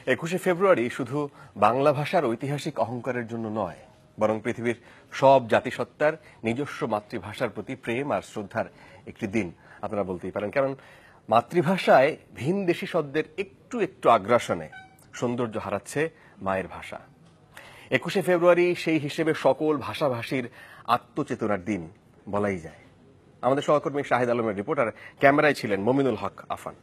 21শে ফেব্রুয়ারি শুধু বাংলা ভাষার ঐতিহাসিক অহংকারের জন্য নয়, বরং পৃথিবীর সব জাতিসত্তার নিজস্ব মাতৃভাষার প্রতি প্রেম আর শ্রদ্ধার একটি দিন আপনারা বলতেই পারেন। কারণ মাতৃভাষায় ভিনদেশী শব্দের একটু একটু আগ্রাসনে সৌন্দর্য হারাচ্ছে মায়ের ভাষা। 21শে ফেব্রুয়ারি সেই হিসেবে সকল ভাষাভাষীর আত্মচেতনার দিন বলাই যায়। আমাদের সহকর্মী শাহিদ আলমের রিপোর্ট, আর ক্যামেরায় ছিলেন মমিনুল হক আফান।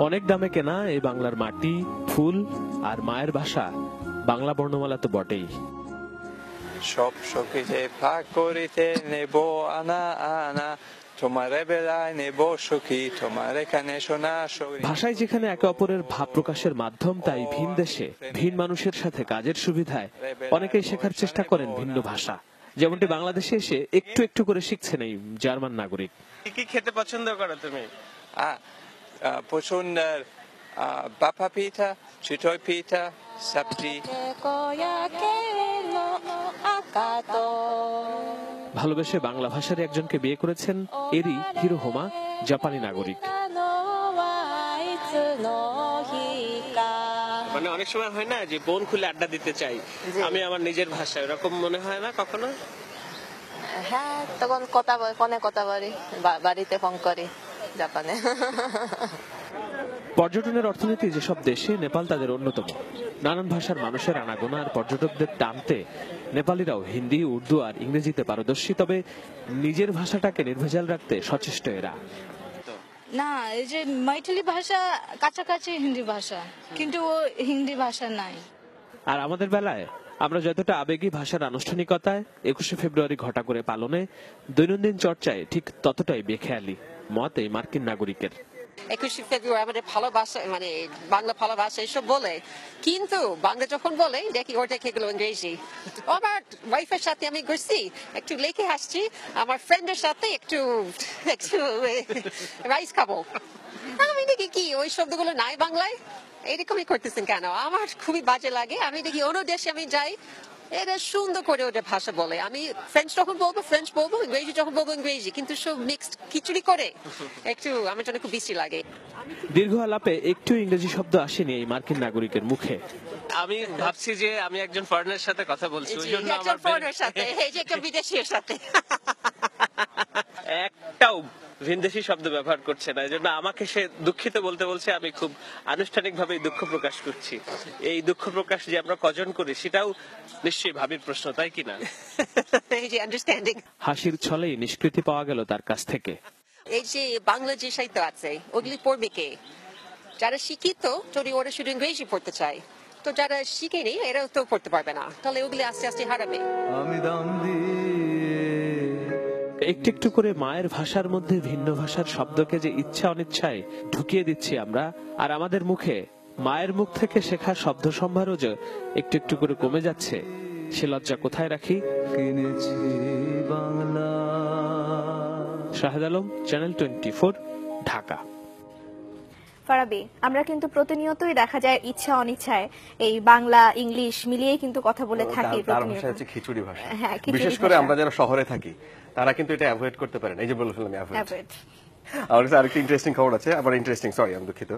অনেক দামে কেনা এই বাংলার মাটি, ফুল আর মায়ের ভাষা, বাংলা বর্ণমালা তো বটেই। সব সখীতে ভাগ করিতে নেব আনা আনা, তোমার বেলায় নেব সখী, তোমার এখানে শোনা। ভাষায় যেখানে একে অপরের ভাব প্রকাশের মাধ্যম, তাই ভিন দেশে ভিন মানুষের সাথে কাজের সুবিধায় অনেকেই শেখার চেষ্টা করেন ভিন্ন ভাষা। যেমনটি বাংলাদেশে এসে একটু একটু করে শিখছেন এই জার্মান নাগরিক। কি খেতে পছন্দ করো তুমি? পছন্দের বাপা পিঠা, চিতই পিঠা, সবজি। ভালোবেসে বাংলা ভাষার একজনকে বিয়ে করেছেন এরি হিরোহোমা, জাপানি নাগরিক। মানে অনেক সময় হয় না যে বোন খুলে আড্ডা দিতে চাই আমি আমার নিজের ভাষায়, এরকম মনে হয় না কখনো? হ্যাঁ, তখন ফোনে কথা বলি, বাড়িতে ফোন করি জাপানে। পর্যটনের অর্থনীতি যেসব দেশে, নেপাল তাদের অন্যতম। নানান ভাষার মানুষের আনাগোনা আর পর্যটকদের টানতে নেপালিরাও হিন্দি, উর্দু আর ইংরেজিতে পারদর্শী। তবে নিজের ভাষাটাকে নির্ভেজাল রাখতে সচেষ্ট এরা। না, এই যে মাইথিলি ভাষা কাছাকাছি হিন্দি ভাষা, কিন্তু ও হিন্দি ভাষা নাই। আর আমাদের বেলায় আমরা যতটা আবেগী ভাষার আনুষ্ঠানিকতায় 21শে ফেব্রুয়ারি ঘটা করে পালনে, দৈনন্দিন চর্চায় ঠিক ততটাই বেখেয়ালি মত এই মার্কিন নাগরিকের। 21শে ফেব্রুয়ারি আমাদের ভালোবাসা, মানে বাংলা ভালোবাসা এসব বলে, কিন্তু বাংলা যখন বলে দেখি ওর দেখে এগুলো ইংরেজি। আমার ওয়াইফের সাথে আমি ঘুরছি, একটু লেকে হাসছি, আমার ফ্রেন্ডের সাথে একটু একটু রাইস খাবো, আমি দেখি কি ওই শব্দগুলো নাই বাংলায়, এরকমই করতেছেন কেন? আমার খুবই বাজে লাগে। আমি দেখি অন্য দেশে আমি যাই, এরা সুন্দর করে ওদের ভাষা বলে, আমি ফ্রেঞ্চ যখন বলবো ফ্রেঞ্চ বলবো, ইংরেজি যখন বলবো ইংরেজি, কিন্তু সব মিক্সড খিচুড়ি করে একটু আমার জন্য খুব বিশ্রী লাগে। দীর্ঘ আলাপে একটু ইংরেজি শব্দ আসেনি এই মার্কিন নাগরিকের মুখে। আমি ভাবছি যে আমি একজন ফরেনার সাথে কথা বলছি, ওই জন্য একজন ফরেনার সাথে, এই যে একটা বিদেশীর সাথে একটাও ভিনদেশী শব্দ ব্যবহার করছে না, এজন্য আমাকে সে দুঃখিত বলতে বলছে। আমি খুব আনুষ্ঠানিকভাবে দুঃখ প্রকাশ করছি। এই দুঃখ প্রকাশ যে আমরা কজন করি সেটাও নিশ্চয়ই ভাবির প্রশ্ন, তাই কিনা? এই যে আন্ডারস্ট্যান্ডিং। হাসির ছলেই নিষ্কৃতি পাওয়া গেল তার কাছ থেকে। এই যে বাংলা যে সাহিত্য আছে ওগুলি পড়বে কে? যারা শিক্ষিত যদি ওরা শুধু ইংরেজি পড়তে চায়, তো যারা শিখেনি এরাও তো পড়তে পারবে না, তাহলে ওগুলি আস্তে আস্তে হারাবে। একটু একটু করে মায়ের ভাষার মধ্যে ভিন্ন ভাষার শব্দকে যে ইচ্ছা অনিচ্ছায় ঢুকিয়ে দিচ্ছি আমরা, আর আমাদের মুখে মায়ের মুখ থেকে শেখা শব্দ সম্ভারও যে একটু একটু করে কমে যাচ্ছে, সে লজ্জা কোথায় রাখি? শাহেদ আলম, চ্যানেল 24, ঢাকা। ফারাবি, আমরা কিন্তু প্রতিনিয়তই দেখা যায় ইচ্ছা অনিচ্ছায় এই বাংলা ইংলিশ মিলিয়ে কিন্তু কথা বলে থাকি। তার ভাষা হচ্ছে খিচুড়ি ভাষা। হ্যাঁ, বিশেষ করে আমরা যারা শহরে থাকি তারা কিন্তু এটা অ্যাভয়েড করতে পারেন। এই যে বলে ফেললাম অ্যাভয়েড। আর আরেকটা ইন্টারেস্টিং খবর আছে, আবার ইন্টারেস্টিং, সরি আমি দুঃখিত।